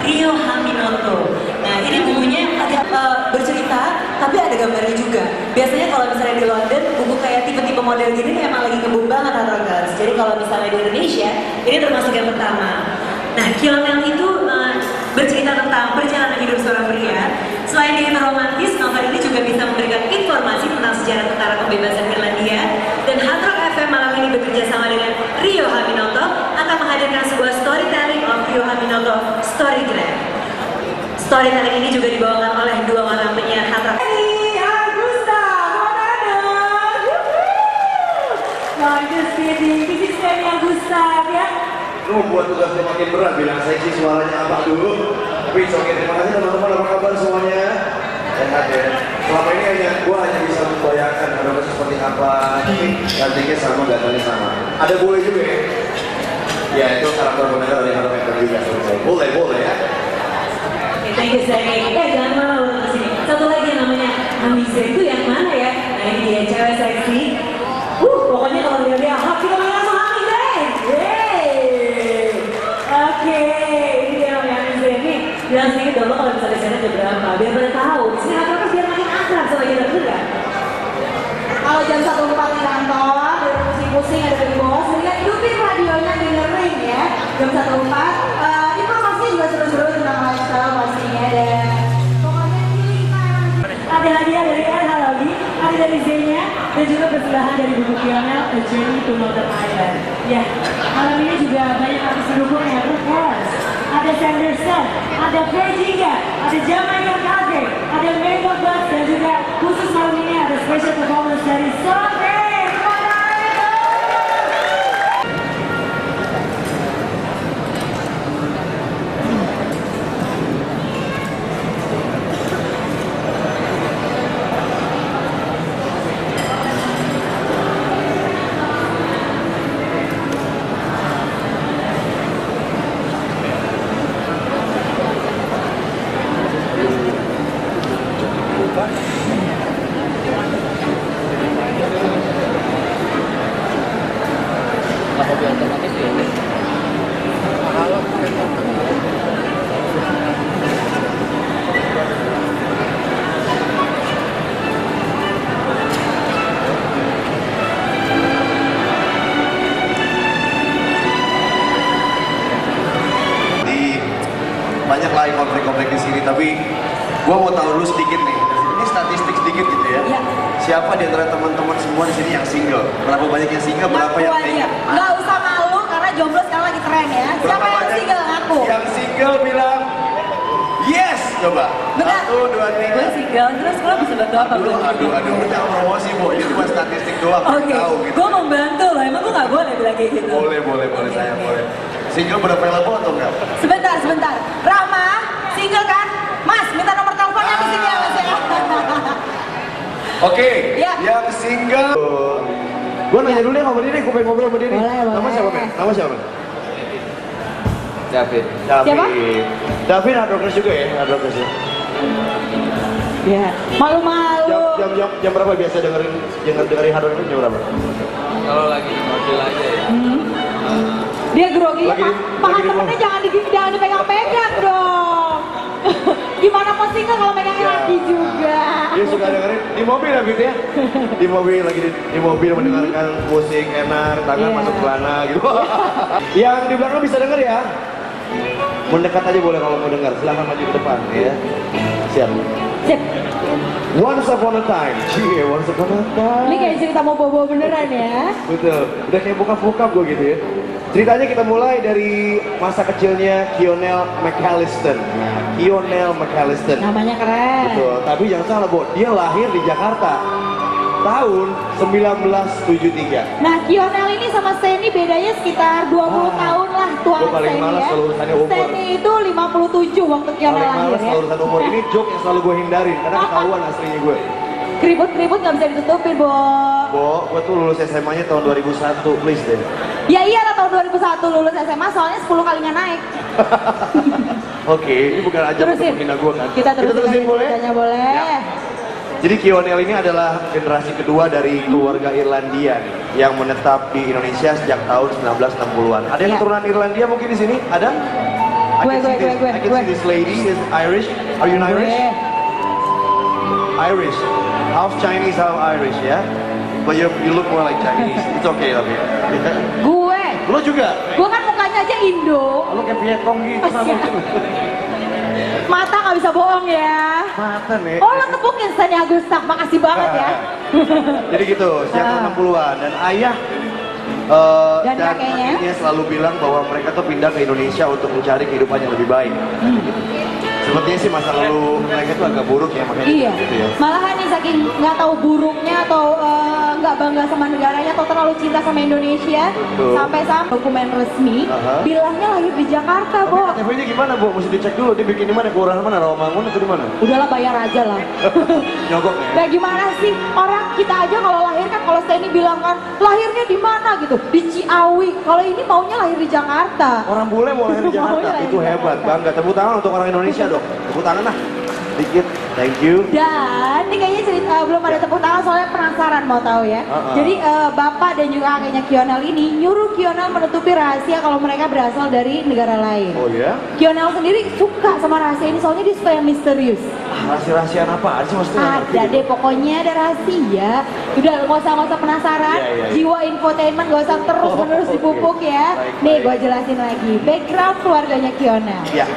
Rio Haminoto. Nah, ini bukunya ada bercerita, tapi ada gambarnya juga. Biasanya kalau misalnya di London, buku kayak tipe-tipe model gini emang lagi ngebum banget Hard Girls. Jadi kalau misalnya di Indonesia, ini termasuk yang pertama. Nah, Kill itu bercerita tentang perjalanan hidup seorang pria. Selain dengan romantis, novel ini juga bisa memberikan informasi tentang sejarah tentara pembebasan Finlandia. Dan Hard Rock FM malam ini bekerja sama dengan Rio Haminoto akan menghadirkan sebuah storytelling of Rio Haminoto Storygram. Storytelling ini juga dibawakan oleh dua orang penyiar Hard Rock. Lu buat tugasnya makin berat, bilang seksi suaranya apa dulu. Tapi oke, terima kasih teman-teman, apa kabar semuanya? Sehat ya. Selama ini gua hanya bisa membayangkan ada seperti apa, tapi cantiknya sama, gantengnya sama. Ada boleh juga ya? Ya itu karakter benar dari Hard Rock juga. Boleh ya. Thank you Zaki. Jangan malu kesini. Satu lagi yang namanya Amiza itu yang mana ya? Nah ini dia cewek seksi. Pokoknya kalau dia hot kita main sama Amiza. Oke, ini dia namanya Amiza ini. Bilang sedikit dong kalau misalnya di sana jam berapa, biar pada tahu. Di sini apa biar makin akrab sama kita, betul nggak? Kalau jam 1.4 di kantor, ada pusing-pusing, ada di bawah, sehingga hidupin radionya dengerin ya. Jam 1.4, informasinya juga seru-seru tentang lifestyle pastinya dan pokoknya pilih ada hadiah dari LH lagi, ada dari Z-nya dan juga persembahan dari buku Kionel A Journey to Northern Ireland. Ya, malam ini juga banyak artis pendukung yang berkelas. Ada Sanderson, ada Virginia, ada Jamaica Cafe, ada Mango Bus dan juga khusus malam ini ada special performance dari Sore. Banyak lah konflik-konflik di sini, tapi gua mau tahu dulu sedikit nih. Ini statistik sedikit gitu ya. Iya. Siapa di antara teman-teman semua di sini yang single? Berapa banyak yang single? Berapa yang single? Nggak usah malu karena jomblo sekarang lagi tren ya. Siapa yang single? Aku. Yang single bilang yes, coba. Benar. 1, 2, 3. Gue single, terus gue bisa bantu apa? Aduh, jangan promosi bu, ini cuma statistik doang. Oke, Tahu gitu. gue membantu loh, emang gue nggak boleh bilang kayak gitu. Boleh, saya boleh. Single berapa level atau enggak? Sebentar. Rama, single kan? Mas, minta nomor teleponnya di sini ya Mas ya. Oke, Ya. yang single. Gue nanya dulu ya sama diri, gue pengen ngobrol sama diri. Boleh. Nama siapa? David. Siapa? David Hardrockers juga ya, Hardrockers ya. Ya, malu-malu. Jam berapa biasa dengerin Hardrockers jam berapa? Kalau lagi di mobil aja ya. Dia grogi, Lagi paha di temennya jangan dipegang-pegang dong. Gimana mau single kalau megangnya lagi juga? Dia suka dengerin di mobil ya gitu ya. Di mobil mendengarkan musik enak, tangan masuk celana gitu. Yang di belakang bisa denger ya. Mendekat aja boleh kalau mau dengar. Silahkan maju ke depan ya. Siap. Sip. Once upon a time. Cie, once upon a time. Ini kayak cerita mau bobo beneran ya. Betul. Udah kayak bokap-bokap gue gitu ya. Ceritanya kita mulai dari masa kecilnya Kionel McAllister. Nah, Kionel McAllister. Namanya keren. Betul. Tapi jangan salah, Bo. Dia lahir di Jakarta. Tahun 1973. Nah, Kionel ini sama Steny bedanya sekitar 20 tahun lah tua Gue paling Steny malas ya. kalau urusannya umur. Steny itu 57 waktu Kionel Paling lahir males ya. kalau urusan umur. Ini joke yang selalu gue hindarin karena ketahuan aslinya gue. Keribut-keribut nggak bisa ditutupin, Bo. Bo, gue tuh lulus SMA-nya tahun 2001, please deh. Ya iyalah tahun 2001 lulus SMA soalnya 10 kali nggak naik. Oke, ini bukan aja untuk Terusin. menghina gue kan. Kita terusin boleh? ceritanya, boleh. Ya. Jadi Kionel ini adalah generasi kedua dari keluarga Irlandia nih, yang menetap di Indonesia sejak tahun 1960-an. Ada yang Ya. keturunan Irlandia mungkin di sini? Ada? Gue. I can see this lady is Irish. Are you an Irish? Gue. Irish. Half Chinese, half Irish ya. But you look more like Chinese. It's okay tapi. Gue. Lo juga? Gue kan mukanya aja Indo. Lo kayak Vietcong gitu. Mata nggak bisa bohong ya. Mata nih. Oh, lo tepukin Steny Agustak, makasih banget ya. Jadi gitu, sejak tahun 60-an. Dan ayah Dan kakeknya? selalu bilang bahwa mereka tuh pindah ke Indonesia untuk mencari kehidupan yang lebih baik. Sepertinya sih masa lalu mereka tuh agak buruk ya, makanya Iya. gitu ya. Malahan nih saking nggak tahu buruknya atau nggak bangga sama negaranya atau terlalu cinta sama Indonesia, Betul. sampai dokumen resmi Aha. bilangnya lahir di Jakarta, Tapi Bo. KTP-nya gimana, Bu? Mesti dicek dulu, dia bikin di mana? Kelurahan mana? Rawamangun atau di mana? Udahlah bayar aja lah. Nyogok ya? Kayak gimana sih orang kita aja kalau lahir kan kalau Steny bilang kan lahirnya di mana gitu di Ciawi. Kalau ini maunya lahir di Jakarta. Orang bule mau lahir di Maunya Jakarta, lahir itu di hebat, Jakarta. bangga. Tepuk tangan untuk orang Indonesia dong. Tepuk tangan lah, dikit. Thank you. Dan ini kayaknya cerita belum ada tepuk tangan soalnya penasaran mau tahu ya. Jadi bapak dan juga kakeknya Kionel ini nyuruh Kionel menutupi rahasia kalau mereka berasal dari negara lain. Oh ya? Kionel sendiri suka sama rahasia ini soalnya dia suka yang misterius. Rahasia-rahasiaan apa sih maksudnya? Ada deh pokoknya ada rahasia. Udah nggak usah penasaran. Iya, iya. Jiwa infotainment gak usah terus-menerus oke. dipupuk ya. Baik, Nih baik. gue jelasin lagi. Background keluarganya Kionel. Ya.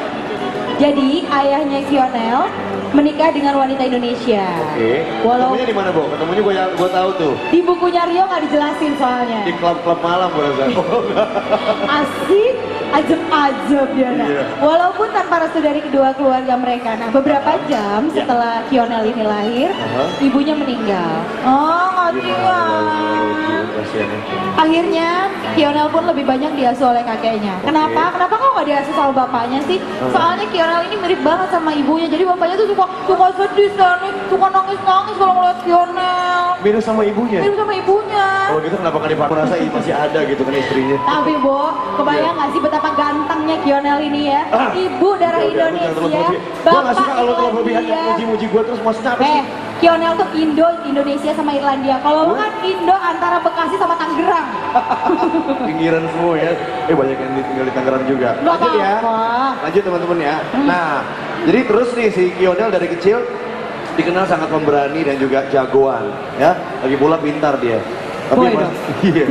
Jadi ayahnya Kionel menikah dengan wanita Indonesia. Oke. Walau Ketemunya di mana, Bu? Ketemunya gue tahu tuh. di bukunya Rio nggak dijelasin soalnya. Di klub-klub malam, Bu Reza. Oh, enggak. Asik, ajeb-ajeb dia. Nah. Iya. Walaupun tanpa restu dari kedua keluarga mereka. Nah, beberapa jam Ya. setelah Kionel ini lahir, ibunya meninggal. Oh, kasihan. Kasihan ya. Akhirnya Kionel pun lebih banyak diasuh oleh kakeknya. Kenapa? Kenapa kok nggak diasuh sama bapaknya sih? Soalnya Kionel ini mirip banget sama ibunya. Jadi bapaknya tuh suka sedih sekali, suka nangis-nangis kalau ngeliat Kionel. Mirip sama ibunya. Mirip sama ibunya. Kalau gitu kenapa kan Pak merasa masih ada gitu kan istrinya? Tapi Bo, kebayang nggak sih betapa gantengnya Kionel ini ya? Ibu darah Indonesia, Gue gak suka kalau terlalu berlebihan Irlandia. muji-muji gue terus maksudnya apa sih? Kionel tuh Indo, Indonesia sama Irlandia. Kalau lo kan Indo antara Bekasi sama Tangerang. Pinggiran semua ya. Banyak yang tinggal di Tangerang juga. Nggak Lanjut ya. apa-apa. Lanjut teman-teman ya. Nah, jadi terus nih si Kionel dari kecil dikenal sangat pemberani dan juga jagoan ya. Lagi pula pintar dia. Tapi Boy emang- iya.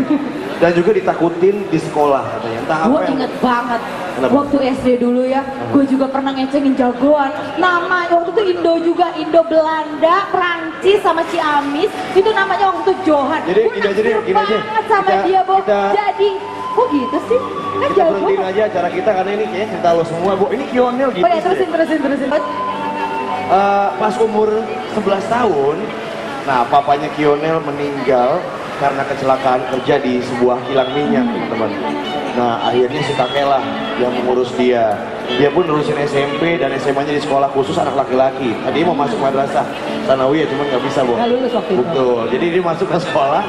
Dan juga ditakutin di sekolah katanya. Entah apa Gue yang inget banget Kenapa? waktu SD dulu ya, gue juga pernah ngecengin jagoan. Nama waktu itu Indo juga, Indo Belanda, Prancis sama Ciamis. Itu namanya waktu itu Johan. Jadi Gue gini aja deh, naksir gini aja. banget sama Kita- dia, Bo. kita- Jadi, kok gitu sih? Kan kita jago. berhentiin aja acara kita karena ini kayaknya cerita lo semua, Bu. Ini Kionel gitu. Oh ya, terusin. Pas umur 11 tahun, nah papanya Kionel meninggal karena kecelakaan kerja di sebuah kilang minyak, teman-teman. Nah akhirnya si kakeklah yang mengurus dia. Dia pun nerusin SMP dan SMA-nya di sekolah khusus anak laki-laki. Tadi mau masuk madrasah sanawiyah, cuman nggak bisa, Bu. Nggak lulus waktu itu. Betul. Jadi dia masuk ke sekolah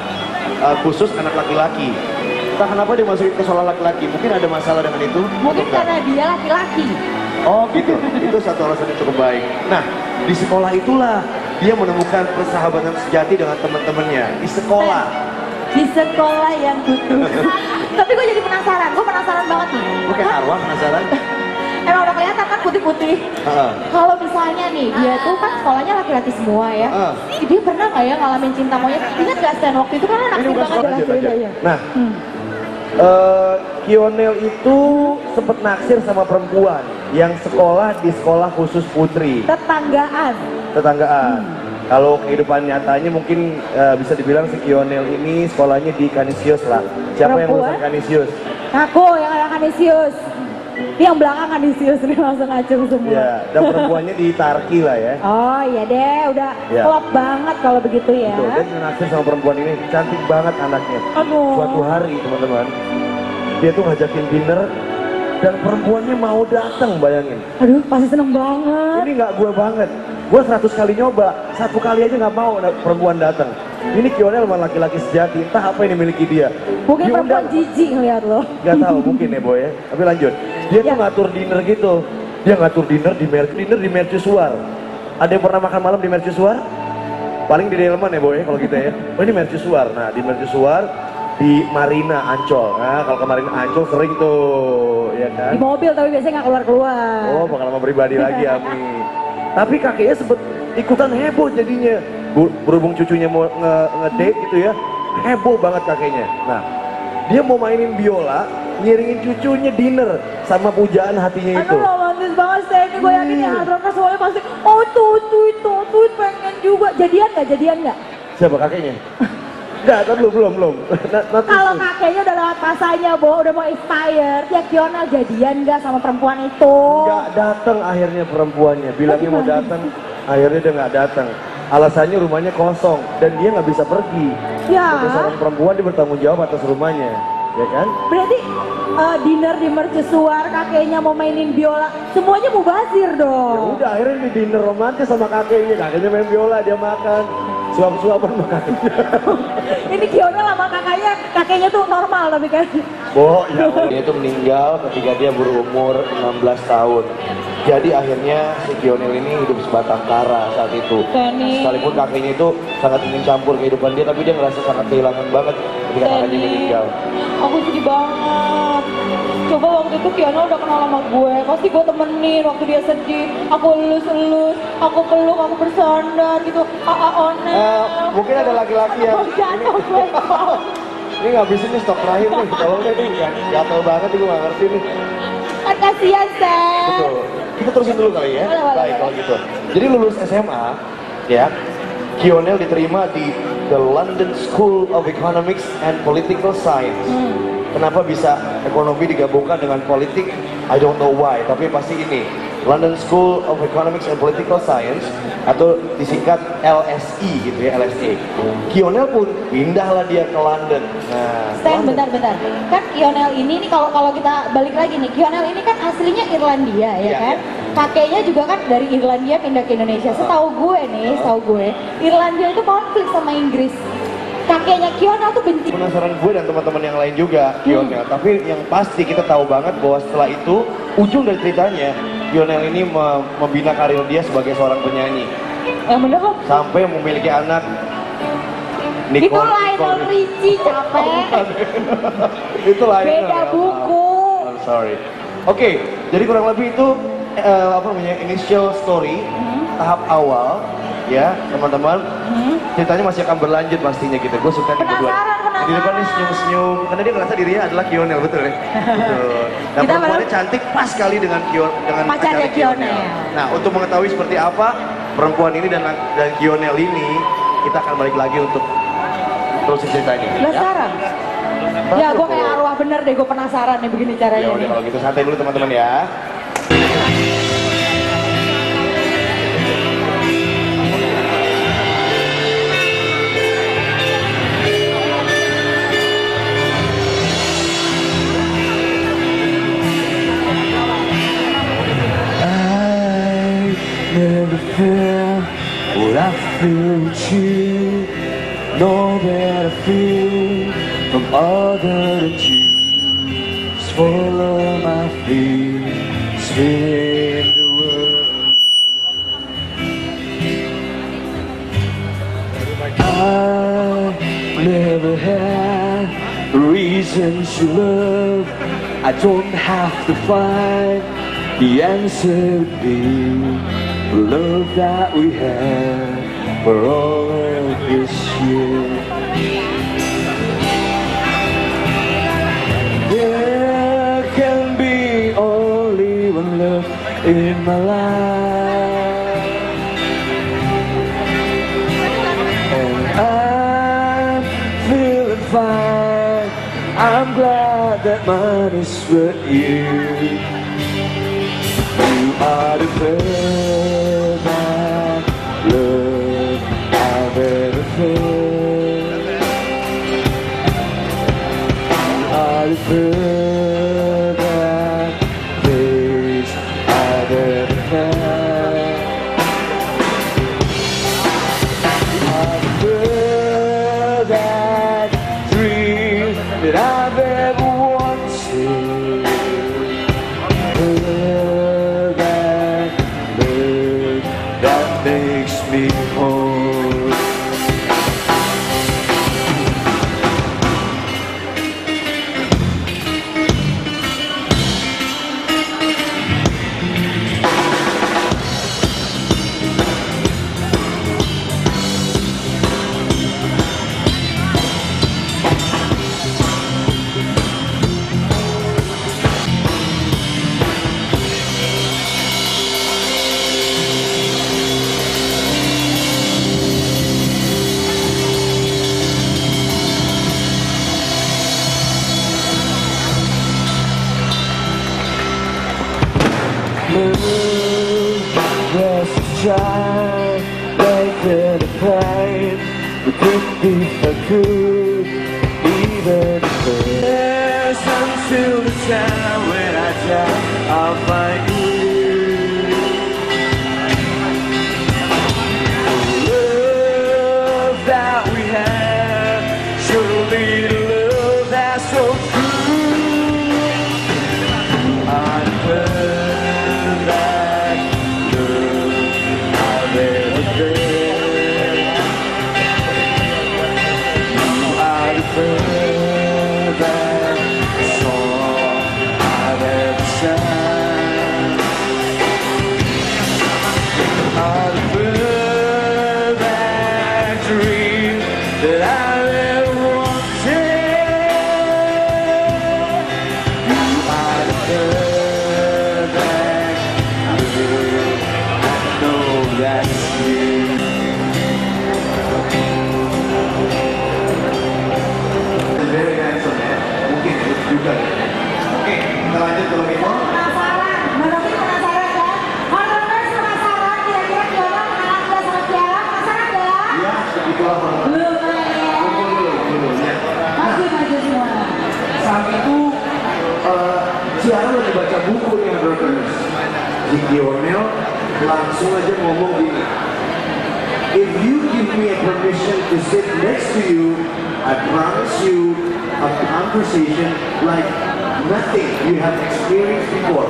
khusus anak laki-laki. Entah kenapa dia masuk ke sekolah laki-laki. Mungkin ada masalah dengan itu? Mungkin atau enggak? karena dia laki-laki. Oh gitu, itu satu alasan yang cukup baik. Nah, di sekolah itulah dia menemukan persahabatan sejati dengan teman-temannya. Di sekolah. Di sekolah yang khusus. Tapi gue jadi penasaran, gue penasaran banget nih. Gue kayak arwah penasaran. Emang udah kelihatan kan putih-putih. Heeh. Kalau misalnya nih, dia tuh kan sekolahnya laki-laki semua ya. Dia pernah nggak ya ngalamin cinta monyet? Ingat gak Stan waktu itu kan lo Ini naksir bukan banget sekolah, dengan lanjut aja. Zendaya. Nah, Kionel itu sempet naksir sama perempuan yang sekolah di sekolah khusus putri. Tetanggaan. Kalau kehidupan nyatanya mungkin bisa dibilang si Kionel ini sekolahnya di Kanisius lah. Siapa yang lulusan Kanisius? Aku yang ada Kanisius. Ini yang belakang Kanisius nih langsung acung semua. Ya, dan perempuannya di Tarki lah ya. Oh iya deh, udah Ya. klop banget kalau begitu ya. Betul, dia naksir sama perempuan ini, cantik banget anaknya. Aduh. Suatu hari teman-teman, dia tuh ngajakin dinner dan perempuannya mau datang, bayangin. Aduh, pasti seneng banget. Ini nggak gue banget. Gue 100 kali nyoba, 1 kali aja nggak mau perempuan datang. Ini Kionel memang laki-laki sejati, entah apa yang dimiliki dia. Mungkin Diundang- perempuan jijik ngeliat lo. Gak tahu mungkin ya boy ya. Tapi lanjut. Dia tuh Ya. ngatur dinner gitu. Dia ngatur dinner di Mercusuar. Ada yang pernah makan malam di Mercusuar? Paling di Delman ya boy kalau kita ya. Oh ini Mercusuar. Nah di Mercusuar di Marina Ancol. Nah kalau ke Marina Ancol sering tuh, ya kan? Di mobil tapi biasanya nggak keluar-keluar. Oh pengalaman pribadi lagi Ami. Tapi kakeknya sempet ikutan heboh jadinya. Berhubung cucunya mau ngedate gitu ya. Heboh banget kakeknya. Nah dia mau mainin biola, ngiringin cucunya dinner sama pujaan hatinya itu. Aduh romantis banget sih, ini gue yakin ya Adroka semuanya pasti oh tuh pengen juga. Jadian nggak? Siapa kakeknya? Enggak, belum. Kalau kakeknya udah lewat masanya, Bo, udah mau expired, ya Kionel jadian nggak sama perempuan itu? Enggak datang akhirnya perempuannya, bilangnya mau datang, akhirnya dia nggak datang. Alasannya rumahnya kosong dan dia nggak bisa pergi. Ya. Sebagai seorang perempuan dia bertanggung jawab atas rumahnya, ya kan? Berarti dinner di Mercusuar, kakeknya mau mainin biola, semuanya mubazir Ya dong. udah akhirnya di dinner romantis sama kakeknya main biola, dia makan. Suap-suapan makan. Ini Kionel sama kakeknya tuh normal tapi kan. Ya. Dia itu meninggal ketika dia berumur 16 tahun. Jadi akhirnya si Kionel ini hidup sebatang kara saat itu. Kenny. Sekalipun kakeknya itu sangat ingin campur kehidupan dia, tapi dia ngerasa sangat kehilangan banget ketika kakaknya meninggal. Aku sedih banget. Coba waktu itu Kionel udah kenal sama gue, pasti gue temenin waktu dia sedih. Aku elus-elus, aku peluk, aku bersandar gitu. Onel. Mungkin ada laki-laki yang Jatuh gue. ini ngabisin nih stok terakhir nih, tolong deh nih, gatel banget nih gue gak ngerti nih. Kan kasihan, Sen. Betul. Kita terusin dulu kali ya. Boleh. Baik kalau gitu. Jadi lulus SMA, ya, Kionel diterima di the London School of Economics and Political Science. Kenapa bisa ekonomi digabungkan dengan politik? I don't know why, tapi pasti ini. London School of Economics and Political Science atau disingkat LSE gitu ya, LSE. Kionel pun pindahlah dia ke London. Nah, Sen, London. bentar. Kan Kionel ini nih kalau kita balik lagi nih, Kionel ini kan aslinya Irlandia ya Iya, kan? iya. Kakeknya juga kan dari Irlandia pindah ke Indonesia. Setahu gue, Irlandia itu konflik sama Inggris. Kakeknya Kionel tuh benci. Penasaran gue dan teman-teman yang lain juga Kionel. Tapi yang pasti kita tahu banget bahwa setelah itu ujung dari ceritanya Kionel ini membina karir dia sebagai seorang penyanyi Yang bener kok. sampai memiliki anak Itu Lionel Richie, capek. Itu Lionel. Beda ya, buku. maaf. I'm sorry. Oke, jadi kurang lebih itu apa namanya initial story tahap awal ya teman-teman. Ceritanya masih akan berlanjut pastinya gitu. Gue suka nih berdua. Penasaran. Di depan nih senyum-senyum karena dia ngerasa dirinya adalah Kionel, betul ya? Betul. Dan Kita perempuannya cantik pas sekali dengan dengan Pacarnya pacarnya Kionel. Nah, untuk mengetahui seperti apa perempuan ini dan Kionel ini, kita akan balik lagi untuk terusin cerita ini. Penasaran? Ya gue kayak arwah bener deh, gue penasaran nih begini caranya. Ya udah nih. kalau gitu santai dulu teman-teman ya. Never feel what I feel with you. Know that I feel from other than you. Just follow my feet, spin the world. I never had reasons to love. I don't have to find the answer would be the love that we had for all of this year. in my life, and I'm feeling fine. I'm glad that mine is with you. You are the perfect love I've ever felt. You are the perfect place I've ever felt. You are the perfect dream that I've ever wanted. That makes me whole. There's a shine like in a plane. But if I could, even if until the time when I die, I'll find you. The love that we have, surely the love that's so true. I'm Ciara lagi baca buku nih Brothers. Ziggy O'Neil langsung aja ngomong gini, if you give me a permission to sit next to you, I promise you a conversation like nothing you have experienced before.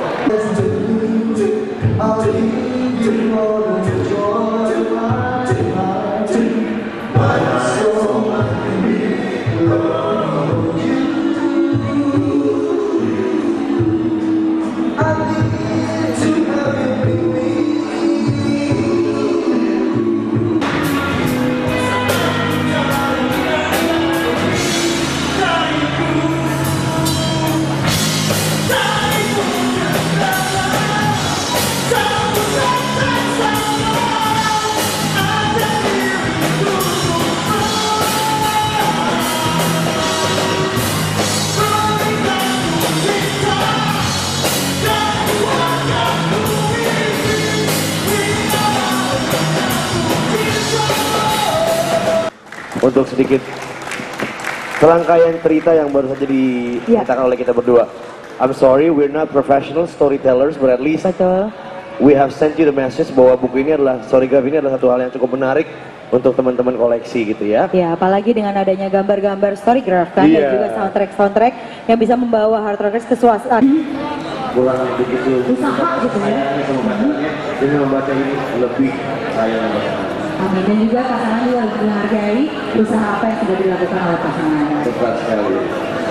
Untuk sedikit serangkaian cerita yang baru saja diceritakan oleh kita berdua. I'm sorry, we're not professional storytellers, but at least we have sent you the message bahwa buku ini adalah, Storygraph ini adalah satu hal yang cukup menarik untuk teman-teman koleksi gitu ya. Ya, apalagi dengan adanya gambar-gambar Storygraph kan, dan juga soundtrack yang bisa membawa Hard Rockers ke suasana. Kurang begitu usaha gitu ya. Jadi membaca ini lebih saya membaca. Amin. Dan juga pasangan juga menghargai usaha apa yang sudah dilakukan oleh pasangannya. Tepat sekali.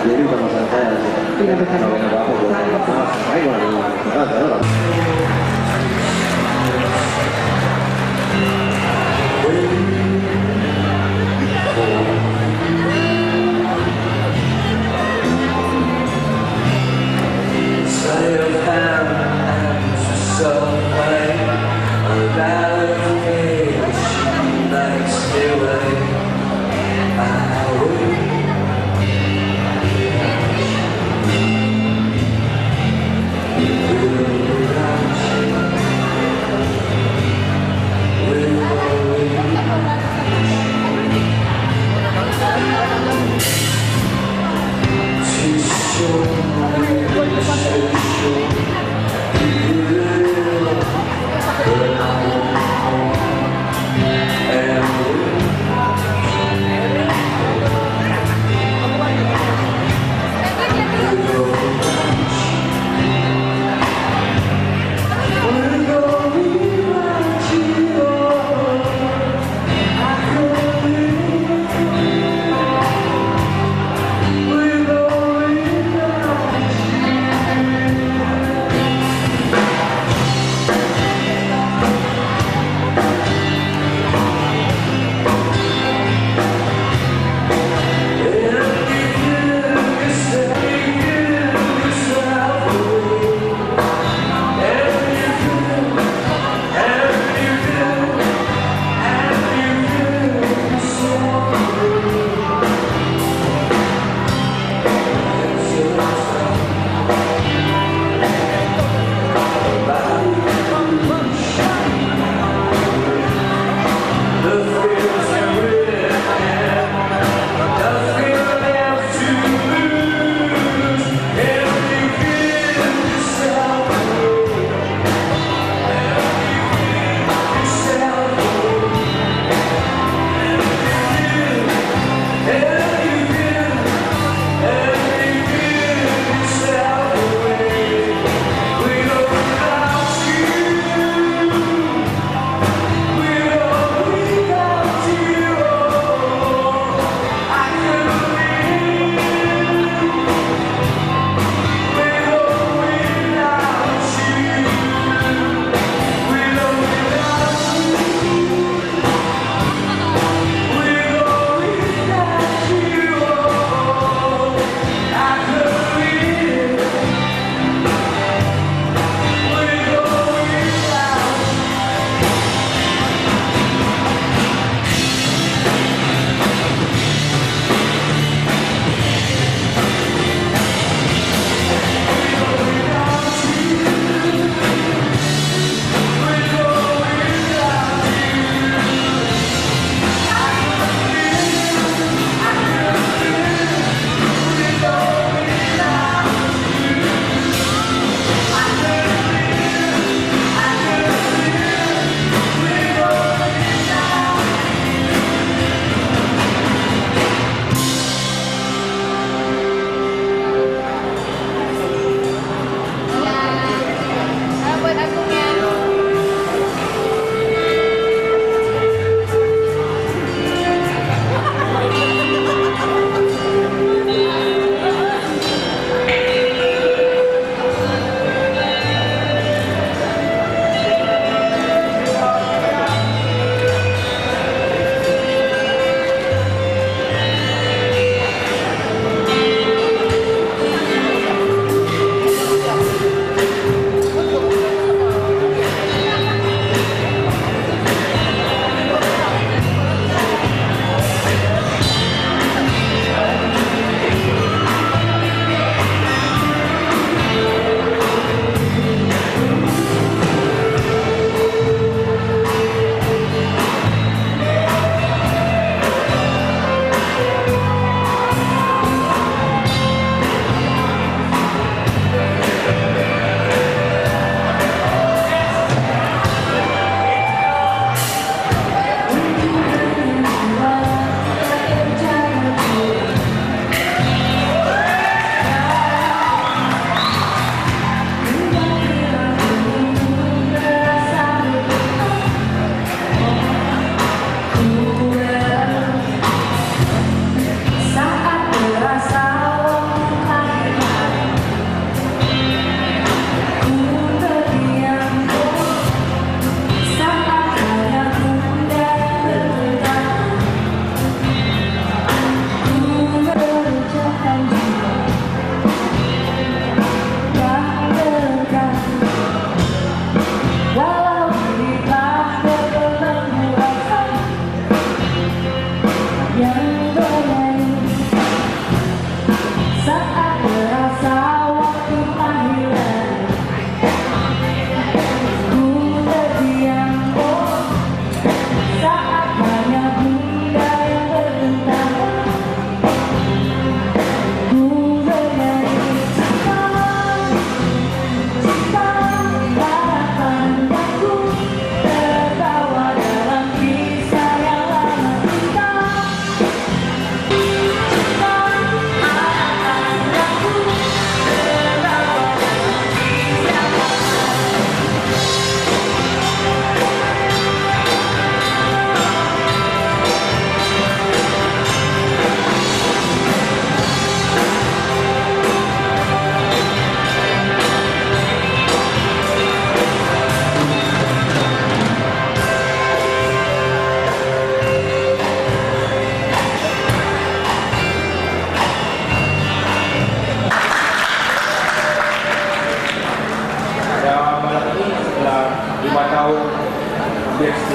Jadi bukan masalah saya sih. Tidak bukan. Kalau ada apa-apa buat saya gimana? So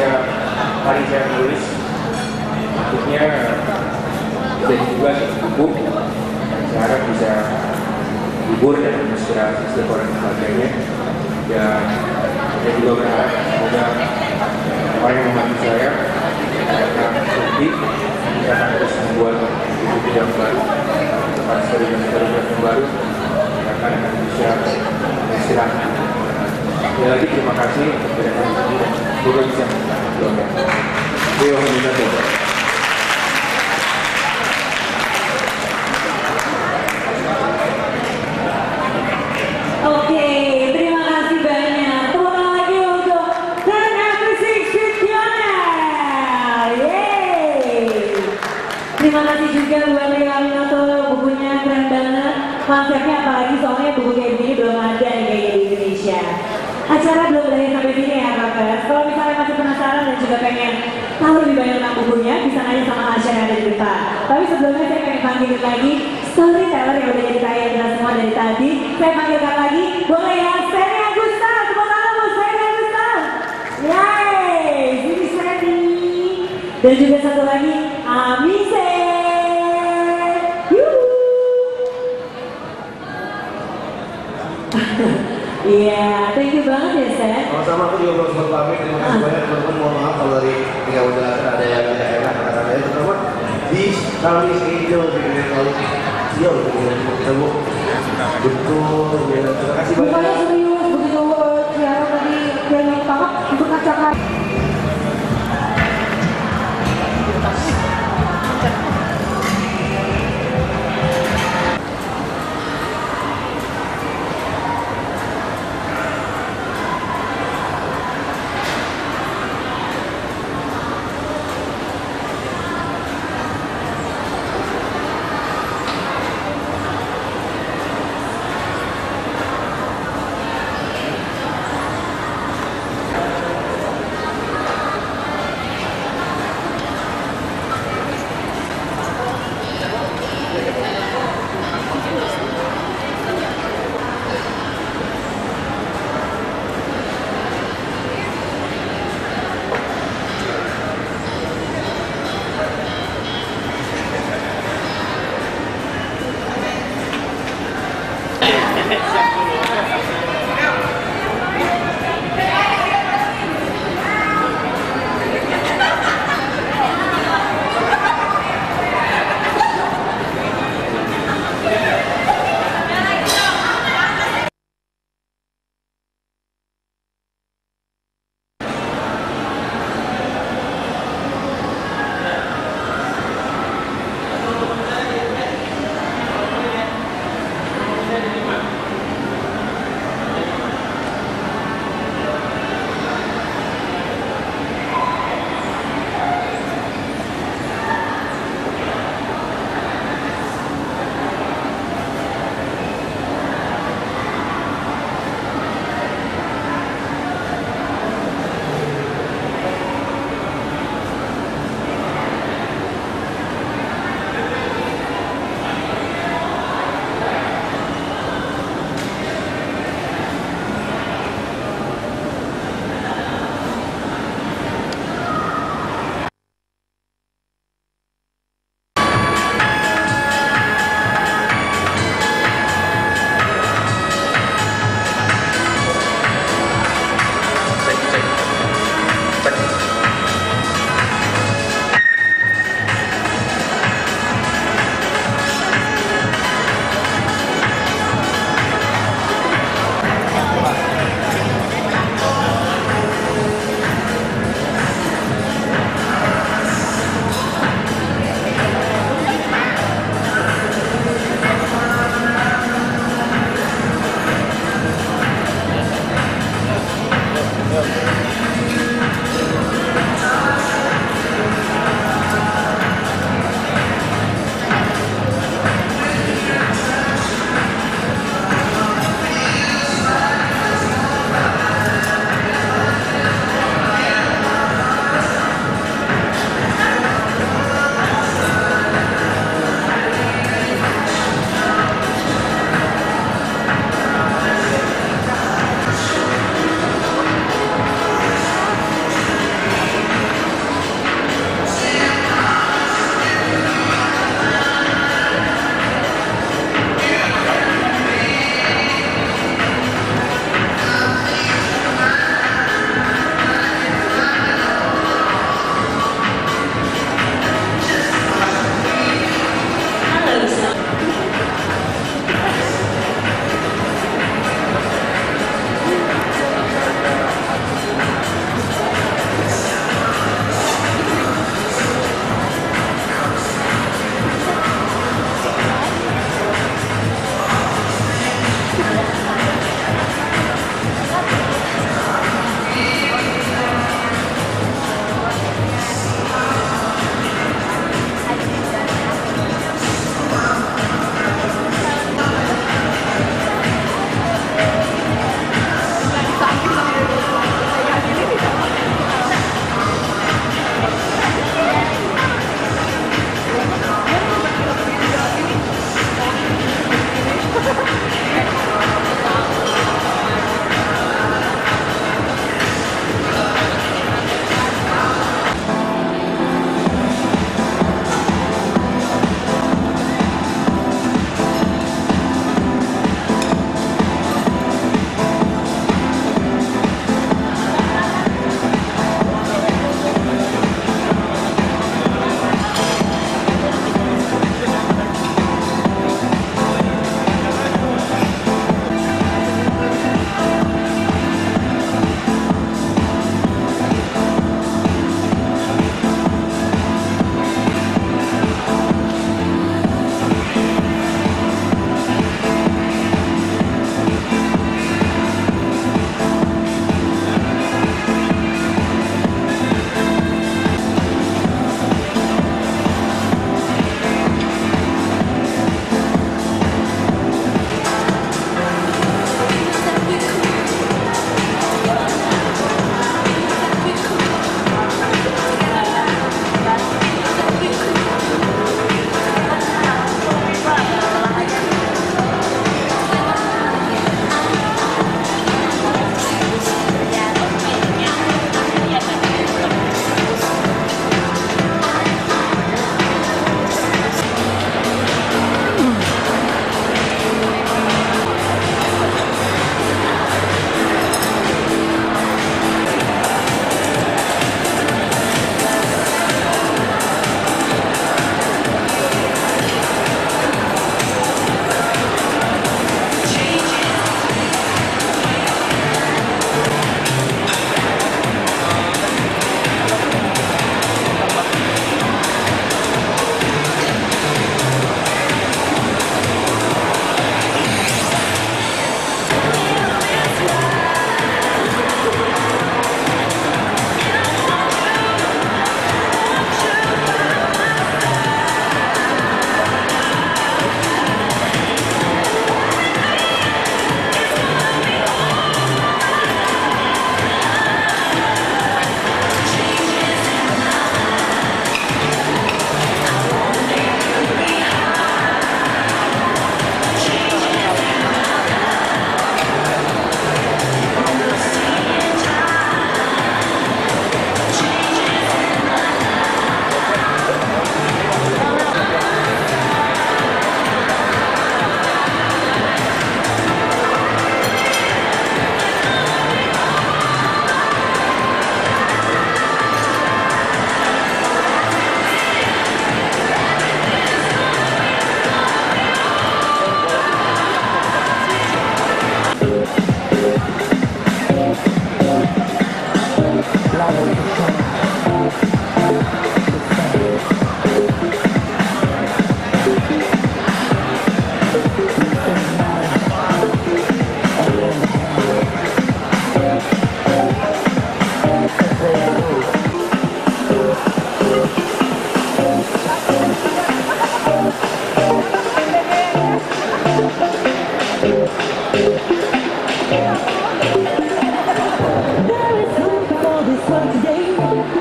setiap hari saya menulis, maksudnya bisa juga buku, saya harap bisa hibur dan menginspirasi setiap orang dan sebagainya. Dan saya juga berharap semoga orang yang membantu saya akan bukti bisa akan terus membuat buku yang baru, tempat eksperimen-eksperimen yang baru, dan akan bisa menginspirasi. Sekali lagi terima kasih untuk kedatangan ini, semoga bisa menginspirasi. Terima kasih. Oke, terima kasih banyak. Tepuk tangan lagi untuk Grand Everything Lionel. Yeay. Terima kasih juga buat Ria Aminoto, bukunya keren banget. Konsepnya apalagi soalnya buku kayak gini belum ada nih kayaknya di Indonesia. Acara belum berakhir sampai sini ya Kakak. Kalau misalnya masih penasaran dan juga pengen tahu lebih banyak tentang bukunya, bisa nanya sama Asya yang ada di depan. Tapi sebelumnya saya pengen panggilin lagi storyteller yang udah jadi kaya kita semua dari tadi. Saya panggilkan lagi, boleh ya, Seri Agusta. Tepuk tangan bu, Seri Agusta. Yeay, sini Seri. Dan juga satu lagi, Amise. Iya, thank you banget ya, Sen. Sama-sama, aku juga belum sempat pamit. Terima kasih banyak teman-teman. Mohon maaf kalau dari tiga penjelasan ada yang tidak enak kata-katanya, terutama di kali Angel di dunia kali sial dengan kita bu. Betul, ya. Terima kasih banyak. Bukannya serius begitu siaran tadi yang tangkap untuk ngacakan.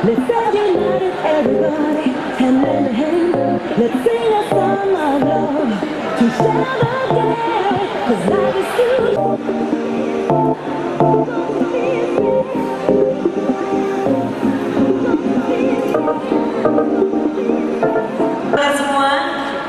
Let's get united, everybody, hand in hand. Let's sing a song of love to share the day. 'Cause life is too. Semua,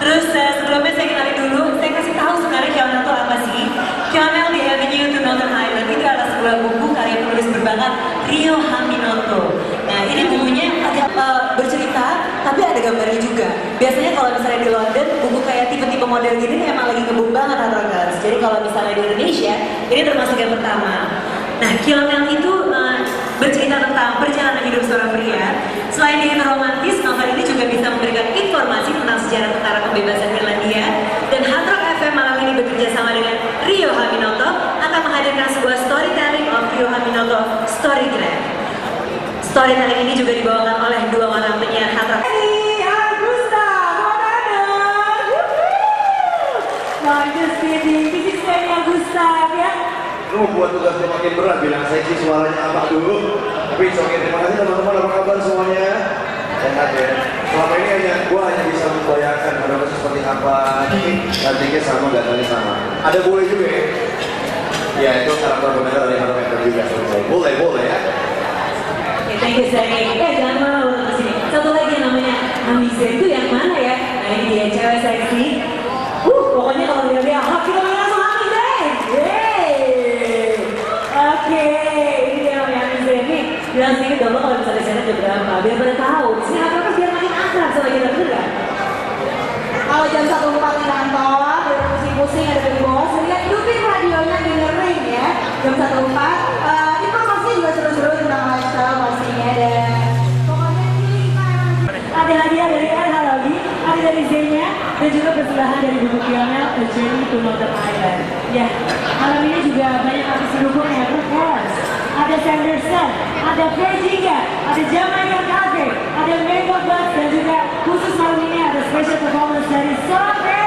terus sebelumnya saya kenalin dulu, saya kasih tahu sebenarnya Kionel itu apa sih? Kionel di Avenue to Northern Ireland itu adalah sebuah buku karya penulis berbakat Rio Haminoto. Nah ini bukunya agak bercerita, tapi ada gambarnya juga. Biasanya kalau misalnya di London, buku kayak tipe-tipe model gini emang lagi ngebum banget Hadrockers. Jadi kalau misalnya di Indonesia, ini termasuk yang pertama. Nah, Kionel itu bercerita tentang perjalanan hidup seorang pria. Selain dia romantis, novel ini juga bisa memberikan informasi tentang sejarah tentara pembebasan Irlandia. Dan Hard Rock FM malam ini bekerja sama dengan Rio Haminoto akan menghadirkan sebuah storytelling of Rio Haminoto Storygram. Storytelling ini juga dibawakan oleh dua orang penyiar Hard Rock. Ini Agusta, nah, just kidding. This is Agusta, ya. Lu membuat tugas lu makin berat, bilang seksi suaranya apa dulu. Tapi oke, terima kasih teman-teman, apa kabar semuanya? Sehat ya. Selama ini gua hanya bisa membayangkan Hadrockers seperti apa. Tapi cantiknya sama, gantengnya sama. Ada boleh juga ya? Ya itu karakter berbeda dari Hadrockers juga. Boleh ya. Oke, thank you Sari. Jangan malu kesini. Satu lagi yang namanya Amiza itu yang mana ya? Nah ini dia, cewek seksi. Pokoknya kalau dia haki lo langsung Amiza. Oke, ini dia namanya Amiza nih. Bilang sini dong lo kalau bisa di sana jam berapa? Biar pada tahu. Di sini Hadrockers biar makin akrab sama kita, bener gak? Kalau jam 1.04 di kantor, biar pusing-pusing ada di bawah. Lihat hidupin radionya dengerin ya. Jam 1.04. Informasinya juga seru-seru tentang lifestyle pastinya dan pokoknya ini ada hadiah dari Erha lagi, ada dari Z-nya dan juga persembahyan dari buku Kionel A Journey to Northern Ireland. Ya, malam ini juga banyak artis pendukung ya, Hadrockers. Ada Sanderson, ada Virginia, ada Jamaican Cafe, ada Mango Buds dan juga khusus malam ini ada special performance dari Sophie.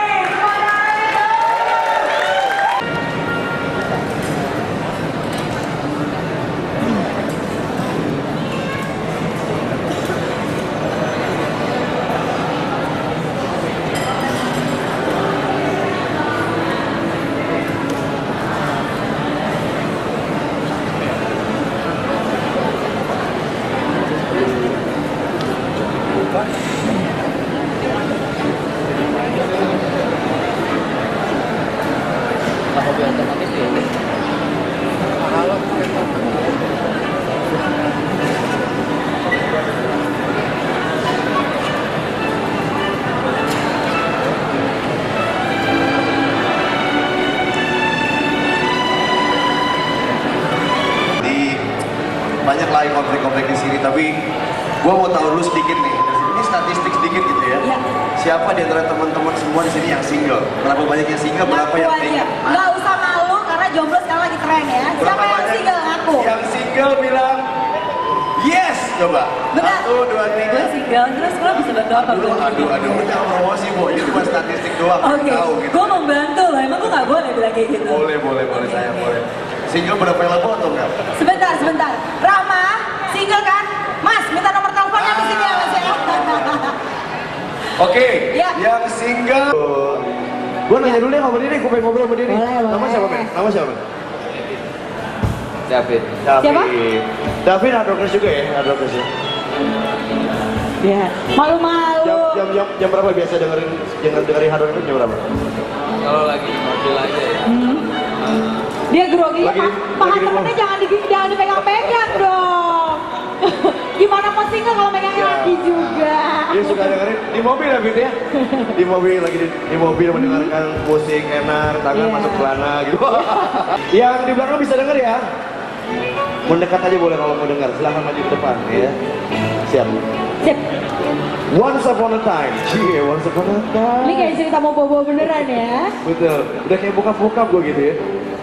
Banyak lah konflik-konflik di sini, tapi gua mau tahu dulu sedikit nih. Ini statistik sedikit gitu ya. Siapa di antara teman-teman semua di sini yang single? Berapa banyak yang single? Berapa yang single? Nggak usah malu karena jomblo sekarang lagi tren ya. Siapa yang single ngaku? Yang single bilang yes, coba. Benar. 1, 2, 3. Gue single, terus gue bisa bantu apa? Aduh, jangan promosi, Bu. Ini cuma statistik doang. Oke, Tahu gitu. gue membantu loh. Emang gue nggak boleh bilang kayak gitu? Boleh, saya boleh. Single berapa available atau enggak? Sebentar. Rama, single kan? Mas, minta nomor teleponnya di sini ya, Mas ya. Oke, Ya. yang single. Gue nanya dulu deh sama Dini, gue pengen ngobrol sama Dini. Boleh. Nama siapa, Men? Nama siapa? David. Siapa? David Hadrockers juga ya? Hadrockers ya? Ya, malu-malu. Jam berapa biasa dengerin Hadrockers jam berapa? Kalau lagi di mobil aja ya. Dia grogi ya, Lagi di- Pak lagi di temennya jangan dipegang-pegang dong. Gimana mau single kalau megangnya lagi juga? Dia suka dengerin di mobil ya, Fit ya? Di mobil, lagi di mobil mendengarkan musik enak, tangan Iya. masuk celana gitu. Yang di belakang bisa denger ya? Mendekat aja boleh kalau mau dengar, silahkan maju ke depan ya. Siap. Sip. Once upon a time, once upon a time. Ini kayak cerita mau bobo beneran ya. Betul, udah kayak bokap-bokap gue gitu ya.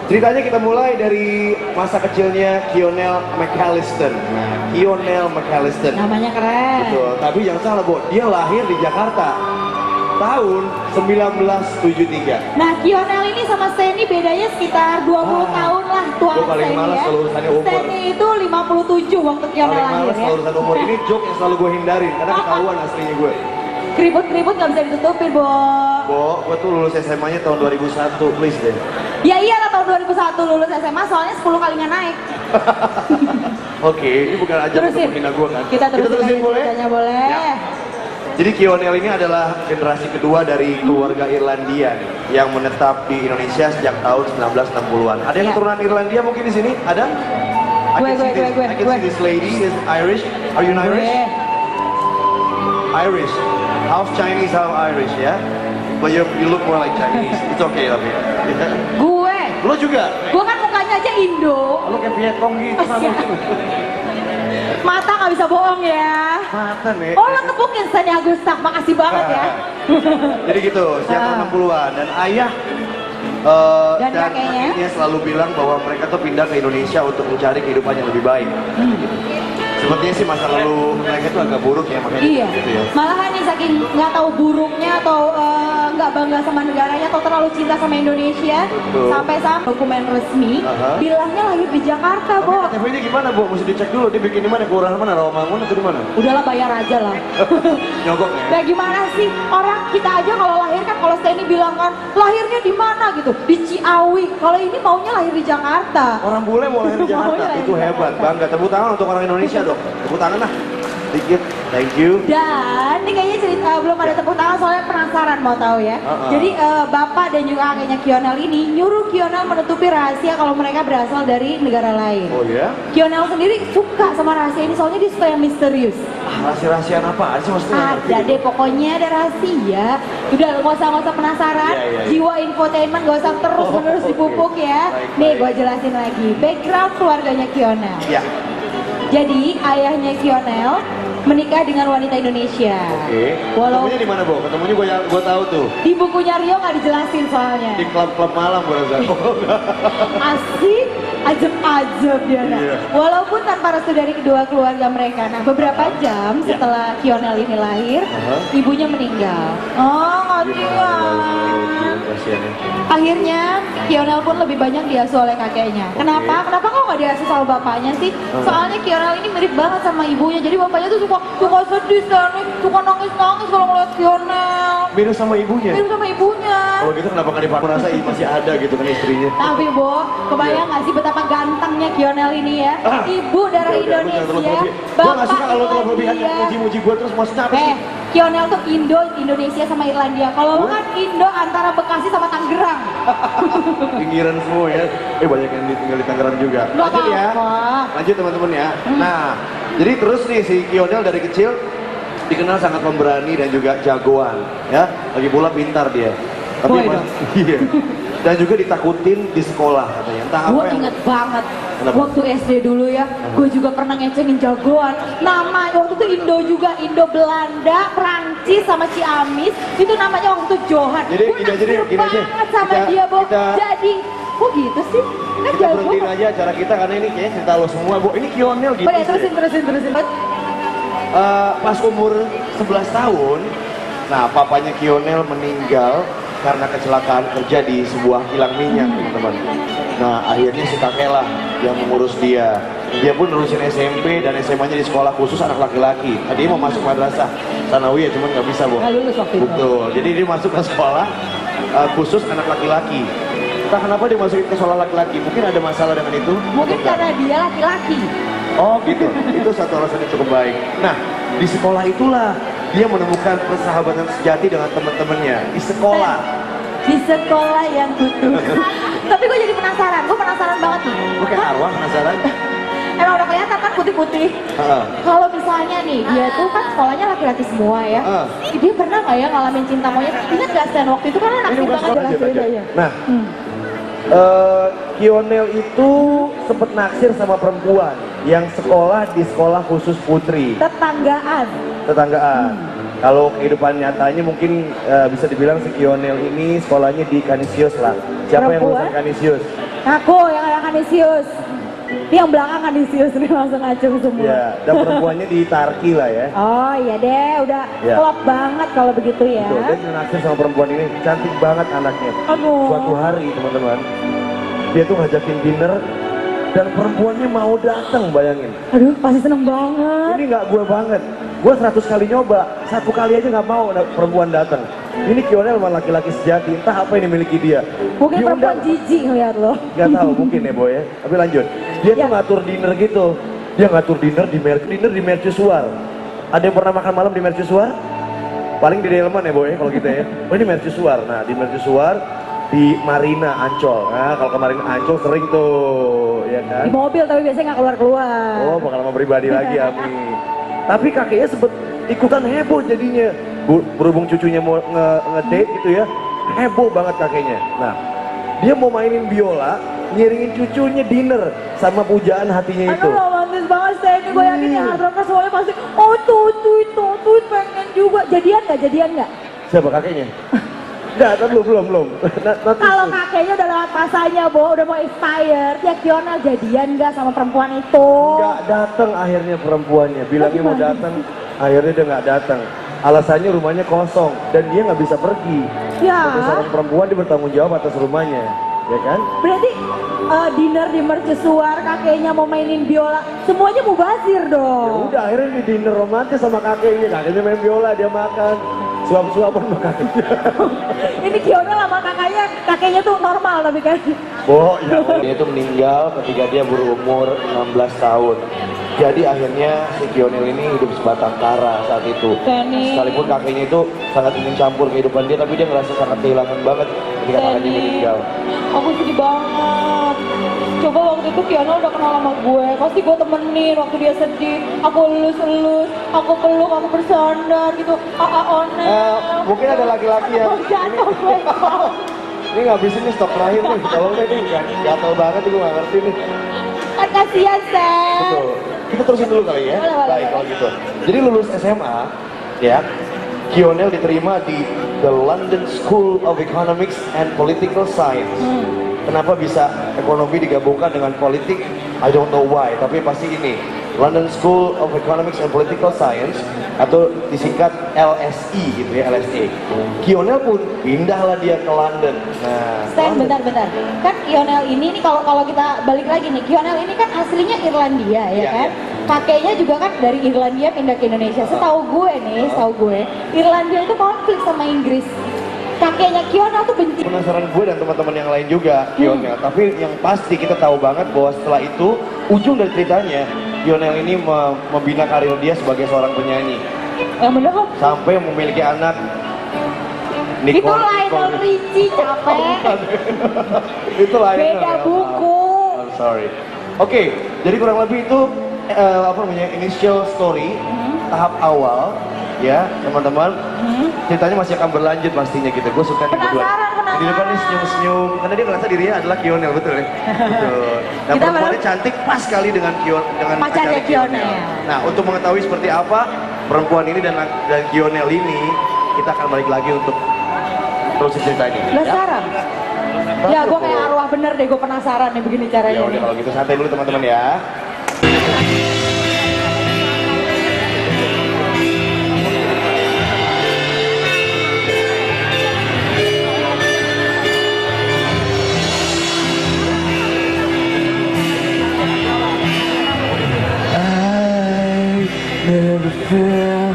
Ceritanya kita mulai dari masa kecilnya Kionel McAllister. Nah, Kionel McAllister. Namanya keren. Betul, tapi yang salah, Bu, dia lahir di Jakarta. tahun 1973. Nah, Kionel ini sama Steny bedanya sekitar 20 tahun lah tuaan Gue paling Steny males ya. kalau urusannya umur. Steny itu 57 waktu Kionel Paling lahir males ya. kalau urusan umur. Ini joke yang selalu gue hindarin karena ketahuan aslinya gue. Keribut-keribut gak bisa ditutupin, Bo. Gue tuh lulus SMA-nya tahun 2001, please deh. Ya iyalah tahun 2001 lulus SMA soalnya 10 kali nggak naik. Oke, ini bukan ajang untuk Terusin. menghina gue kan. Kita terusin aja boleh? ceritanya, boleh. Ya. Jadi Kionel ini adalah generasi kedua dari keluarga Irlandia nih, yang menetap di Indonesia sejak tahun 1960-an. Ada yang Ya. keturunan Irlandia mungkin di sini? Ada? I can see this lady is Irish. Are you an Irish? Irish. Half Chinese, half Irish ya. But you look more like Chinese. It's okay tapi. Gue Lo juga? kan mukanya aja Indo. Lo kayak Vietcong gitu sama. Mata nggak bisa bohong ya. Mata nih. Oh, lo tepukin Steny Agustak, makasih banget ya. Jadi gitu, sejak tahun 60-an. Dan ayah Dan kakeknya selalu bilang bahwa mereka tuh pindah ke Indonesia untuk mencari kehidupan yang lebih baik. Sepertinya sih masa lalu mereka tuh agak buruk ya, makanya Iya, gitu ya. malahan nih saking nggak tahu buruknya atau nggak bangga sama negaranya atau terlalu cinta sama Indonesia, Betul. sampai dokumen resmi bilangnya lahir di Jakarta, Tapi Bo. KTP-nya gimana, Bu? Mesti dicek dulu, dia bikin di mana? Kelurahan mana? Rawamangun atau di mana? Udahlah bayar aja lah. Nyogok ya? Nah gimana sih orang kita aja kalau lahir kan kalau Steny bilang kan lahirnya di mana gitu di Ciawi. Kalau ini maunya lahir di Jakarta. Orang bule mau lahir di Maunya Jakarta, lahir itu di hebat, Jakarta. bangga. Tepuk tangan untuk orang Indonesia dong. Tepuk tangan lah, dikit. Thank you. Dan ini kayaknya cerita belum ada tepuk tangan soalnya penasaran mau tahu ya. Jadi bapak dan juga kakeknya Kionel ini nyuruh Kionel menutupi rahasia kalau mereka berasal dari negara lain. Oh ya? Kionel sendiri suka sama rahasia ini soalnya dia suka yang misterius. Rahasia-rahasiaan apa sih maksudnya? Ada deh pokoknya ada rahasia. Udah nggak usah penasaran. Iya, iya. Jiwa infotainment gak usah terus menerus dipupuk ya. Baik, Nih baik. gue jelasin lagi background keluarganya Kionel. Ya. Jadi ayahnya Kionel menikah dengan wanita Indonesia. Oke. Walau Ketemunya di mana, Bu? Ketemunya gue tahu tuh. di bukunya Rio nggak dijelasin soalnya. Di klub-klub malam gue rasa. Asik, ajeb-ajeb dia. Nah. Iya. Walaupun tanpa restu dari kedua keluarga mereka. Nah, beberapa jam Ya. setelah Kionel ini lahir, ibunya meninggal. Oh, kasihan. Kasihan ya. Akhirnya Kionel pun lebih banyak diasuh oleh kakeknya. Kenapa? Kenapa kok nggak diasuh sama bapaknya sih? Soalnya Kionel ini mirip banget sama ibunya. Jadi bapaknya tuh suka sedih dan suka nangis-nangis kalau ngeliat Kionel. Mirip sama ibunya. Mirip sama ibunya. Kalau gitu kenapa nggak dipakai merasa masih ada gitu kan istrinya? Tapi Bo, kebayang nggak sih betapa gantengnya Kionel ini ya? Ibu darah Indonesia, Gue nggak suka kalau terlalu berlebihan Irlandia. muji-muji gue terus maksudnya apa sih? Kionel tuh Indo, Indonesia sama Irlandia. Kalau lu kan Indo antara Bekasi sama Tangerang. Pinggiran semua ya. Banyak yang tinggal di Tangerang juga. Nggak Lanjut ya. apa-apa. Lanjut teman-teman ya. Nah, jadi terus nih si Kionel dari kecil dikenal sangat pemberani dan juga jagoan ya. Lagi pula pintar dia. Tapi Boy dong. iya. Dan juga ditakutin di sekolah katanya. Entah apa Gue yang inget banget Kenapa? waktu SD dulu ya, gue juga pernah ngecengin jagoan. Nama waktu itu Indo juga, Indo Belanda, Prancis sama Ciamis. Itu namanya waktu itu Johan. Jadi Gue gini aja deh, naksir gini aja. banget sama Kita- dia, Bo. kita- Jadi, kok gitu sih? Kan kita jago. berhentiin aja acara kita karena ini kayaknya cerita lo semua, Bu. Ini Kionel gitu. Boleh, sih. terusin. Pas umur 11 tahun, nah papanya Kionel meninggal karena kecelakaan kerja di sebuah kilang minyak, teman-teman. Nah, akhirnya si kakek lah yang mengurus dia. Dia pun nerusin SMP dan SMA-nya di sekolah khusus anak laki-laki. Tadi mau masuk madrasah Sanawiyah, cuman nggak bisa, Bu. Nggak lulus waktu itu. Betul. Jadi dia masuk ke sekolah khusus anak laki-laki. Entah kenapa dia masukin ke sekolah laki-laki. Mungkin ada masalah dengan itu? Mungkin atau enggak? karena dia laki-laki. Oh gitu, itu satu alasan yang cukup baik. Nah, di sekolah itulah dia menemukan persahabatan sejati dengan teman-temannya. Di sekolah. Di sekolah yang khusus. Tapi gue jadi penasaran, gue penasaran banget nih. Lu kayak arwah penasaran? Emang udah kelihatan kan putih-putih. Heeh. Kalau misalnya nih, dia tuh kan sekolahnya laki-laki semua ya. Dia pernah nggak ya ngalamin cinta monyet? Ingat gak Stan waktu itu kan Ini naksir bukan banget sekolah jelas aja, beda aja. ya. Nah, Kionel itu sempet naksir sama perempuan yang sekolah di sekolah khusus putri. Tetanggaan. Tetanggaan. Kalau kehidupan nyatanya mungkin bisa dibilang si Kionel ini sekolahnya di Canisius lah. Siapa yang Perempuan? lulusan Canisius? Aku yang ada Kanisius. Ini yang belakangan disius nih langsung acung semua. Ya, dan perempuannya di Tarki lah ya. Oh iya deh, udah Ya. klop banget kalau begitu ya. Betul, dia naksir sama perempuan ini, cantik banget anaknya. Aduh. Suatu hari teman-teman, dia tuh ngajakin dinner dan perempuannya mau datang, bayangin. Aduh, pasti seneng banget. Ini nggak gue banget, gue 100 kali nyoba, 1 kali aja nggak mau perempuan datang. Ini Kionel memang laki-laki sejati, entah apa yang dimiliki dia. Mungkin perempuan Diundang- jijik ngeliat lo. Gak tahu mungkin ya boy ya, tapi lanjut. Dia tuh Ya. ngatur dinner gitu. Dia ngatur dinner di Mercusuar. Ada yang pernah makan malam di Mercusuar? Paling di Delman ya boy ya kalau kita ya. Oh ini Mercusuar. Nah di Mercusuar di Marina Ancol. Nah kalau ke Marina Ancol sering tuh, ya kan? Di mobil tapi biasanya nggak keluar-keluar. Oh pengalaman pribadi lagi Ami. Tapi kakeknya sempet ikutan heboh jadinya. Berhubung cucunya mau ngedate gitu ya, heboh banget kakeknya. Nah, dia mau mainin biola, ngiringin cucunya dinner sama pujaan hatinya itu. Aduh romantis banget saya ini, gue yakin ya hard rockers semuanya pasti oh tuh pengen juga. Jadian nggak? Siapa kakeknya? Enggak, belum. Kalau kakeknya udah lewat masanya, Bo, udah mau expired, ya Kionel jadian nggak sama perempuan itu? Enggak datang akhirnya perempuannya, bilangnya mau gimana? datang, akhirnya dia nggak datang. Alasannya rumahnya kosong dan dia nggak bisa pergi. Ya. Sebagai seorang perempuan dia bertanggung jawab atas rumahnya, ya kan? Berarti dinner di mercusuar, kakeknya mau mainin biola, semuanya mubazir Ya dong. udah akhirnya di dinner romantis sama kakeknya main biola, dia makan suap-suapan sama kakeknya. Ini Kionel sama kakeknya tuh normal tapi kan. Oh ya. Dia itu meninggal ketika dia berumur 16 tahun. Jadi akhirnya si Kionel ini hidup sebatang kara saat itu. Kenny. Sekalipun kakeknya itu sangat ingin campur kehidupan dia, tapi dia ngerasa sangat kehilangan banget ketika kakeknya meninggal. Aku sedih banget. Coba waktu itu Kiana udah kenal sama gue, pasti gue temenin waktu dia sedih. Aku elus-elus, aku peluk, aku bersandar gitu. Onel. Mungkin ada laki-laki yang Aku jatuh gue. ini ngabisin nih stok terakhir nih. Tolong deh nih, gatel banget gue nggak ngerti nih. Kan kasihan, Sam. Betul. Kita terusin dulu kali ya. Boleh, boleh, Baik boleh. kalau gitu. Jadi lulus SMA, ya, Kionel diterima di The London School of Economics and Political Science. Kenapa bisa ekonomi digabungkan dengan politik? I don't know why, tapi pasti ini. London School of Economics and Political Science atau disingkat LSE gitu ya, LSE. Kionel pun pindahlah dia ke London. Nah, Sam, London. bentar. Kan Kionel ini nih kalau kita balik lagi nih, Kionel ini kan aslinya Irlandia ya Iya, kan? iya. Kakeknya juga kan dari Irlandia pindah ke Indonesia. Setahu gue Irlandia itu konflik sama Inggris. Kakeknya Kionel tuh benci. Penasaran gue dan teman-teman yang lain juga Kionel. Tapi yang pasti kita tahu banget bahwa setelah itu ujung dari ceritanya Kionel ini membina karir dia sebagai seorang penyanyi Yang bener kok. sampai memiliki anak Itu Lionel Richie, capek. Itu Lionel. Beda buku. I'm sorry. Oke, jadi kurang lebih itu apa namanya initial story tahap awal ya teman-teman. Ceritanya masih akan berlanjut pastinya gitu. Gue suka nih berdua. Penasaran. Di depan nih senyum-senyum karena dia merasa dirinya adalah Kionel, betul ya? Betul. Nah, Kita perempuannya malah- cantik pas sekali dengan Pacarnya pacarnya Kionel. Nah, untuk mengetahui seperti apa perempuan ini dan Kionel ini, kita akan balik lagi untuk terus cerita ini. Penasaran? Ya gue kayak arwah bener deh, gue penasaran nih begini Ya caranya. udah kalau gitu santai dulu teman-teman ya. I never feel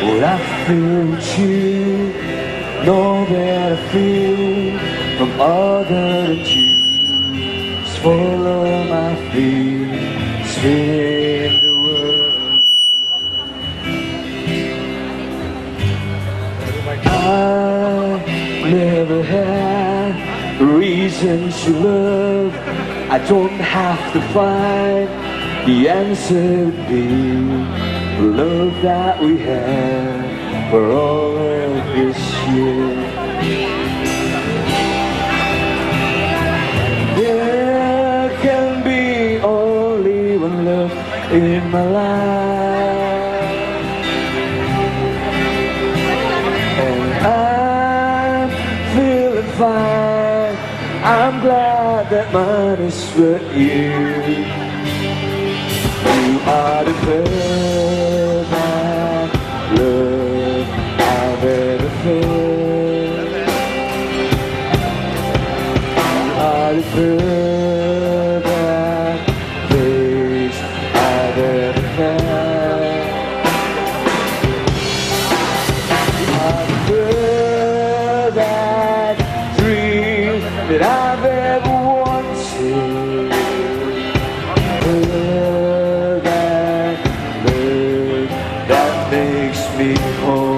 what I feel with you. Know that I feel from other than you. Just follow my feet, spin the world. I never had reason to love. I don't have to find the answer would be the love that we had for all of this year. There can be only one love in my life, and I'm feeling fine. I'm glad that mine is with you. are the perfect love I've ever felt. Are the perfect face I've ever had. Are the perfect dream that I've ever wanted. Perfect love that makes me whole.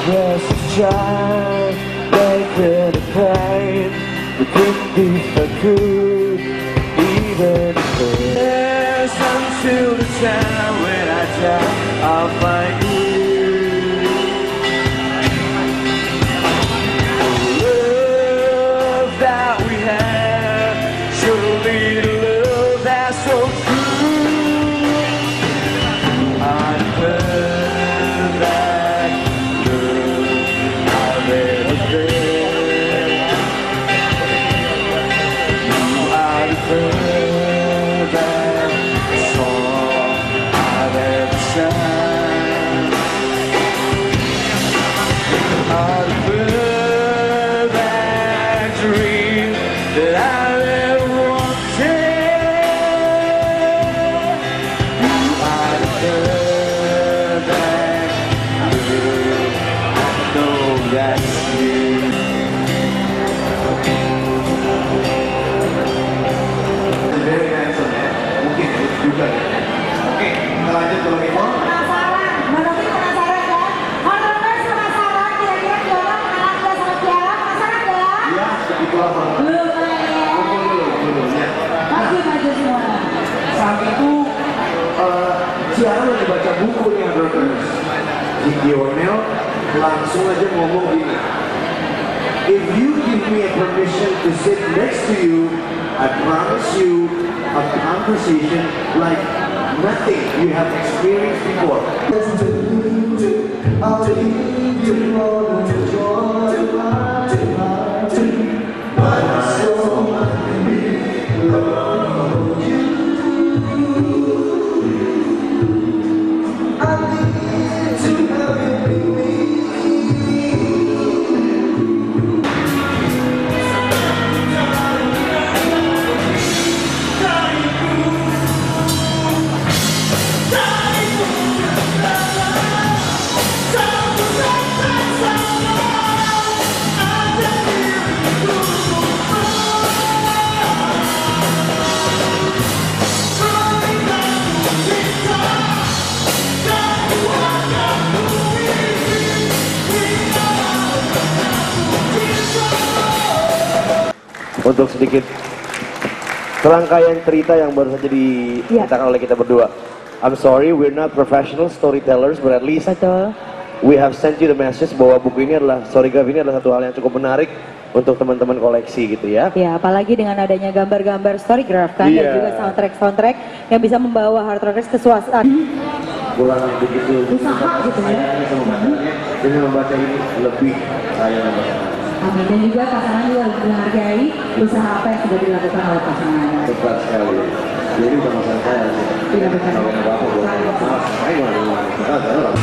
There's a child making a pain. The good if I could, even if there's until the time when I die, I'll find you. The love that we have, surely the love that's so true. I'm jarang dibaca buku nih Hardrockers. Gionel langsung aja ngomong gini, if you give me a permission to sit next to you, I promise you a conversation like nothing you have experienced before. Untuk sedikit serangkaian cerita yang baru saja diceritakan oleh kita berdua. I'm sorry, we're not professional storytellers, but at least we have sent you the message bahwa buku ini adalah, Storygraph ini adalah satu hal yang cukup menarik untuk teman-teman koleksi gitu ya. Ya, apalagi dengan adanya gambar-gambar Storygraph kan, dan juga soundtrack yang bisa membawa Hardrockers ke suasana. Pulang yang begitu usaha gitu ya. Sama bacanya, dengan membaca ini lebih saya membaca. Amin. Dan juga pasangan juga menghargai usaha apa yang sudah dilakukan oleh pasangannya. Tepat sekali. Jadi bukan masalah saya. Tidak betul. Kalau apa-apa buat saya nggak.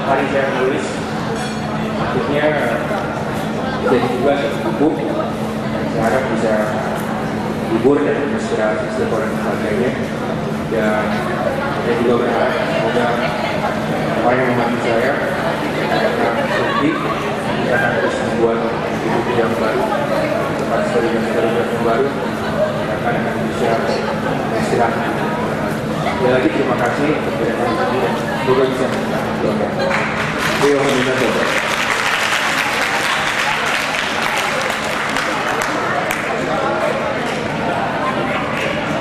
hari saya menulis akhirnya jadi juga buku dan saya harap bisa hibur dan menginspirasi setiap orang dan sebagainya. Dan saya juga berharap semoga orang yang membantu saya akan bukti kita akan terus membuat buku yang baru, tempat story yang baru akan bisa menginspirasi. Sekali lagi terima kasih untuk kedatangan ini dan semoga bisa doakan. Terima kasih.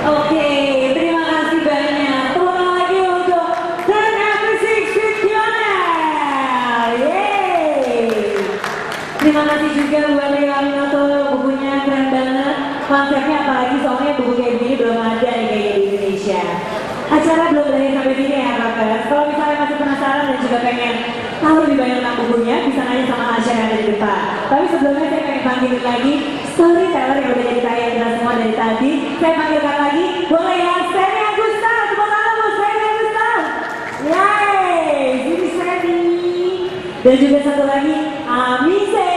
Oke, terima kasih banyak. Tepuk lagi untuk Turn Everything with Lionel. Yeay. Terima kasih juga buat Leonardo, bukunya keren banget. Konsepnya apalagi soalnya buku kayak begini belum ada nih kayaknya di Indonesia. Acara belum berakhir sampai sini ya Rockers. Kalau misalnya masih penasaran dan juga pengen tahu lebih banyak tentang bukunya, bisa nanya sama Asya yang ada di depan. Tapi sebelumnya saya pengen panggilin lagi storyteller yang udah jadi kayak kita semua dari tadi. Saya panggilkan lagi, boleh ya, Seni Agustan. Tepuk tangan buat Seni Agustan. Yeay, sini Seni. Dan juga satu lagi, Amise.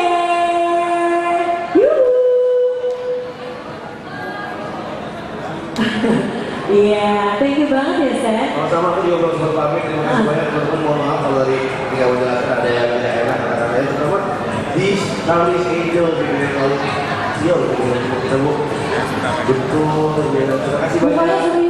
Iya, thank you banget ya, Sen. Sama-sama, aku juga belum sempat pamit. Terima kasih banyak teman-teman. Mohon maaf kalau dari tiga penjelasan ada yang tidak enak kata saya, terutama di Charlie's Angel di Charlie's Angel kita bu betul. Terima kasih banyak.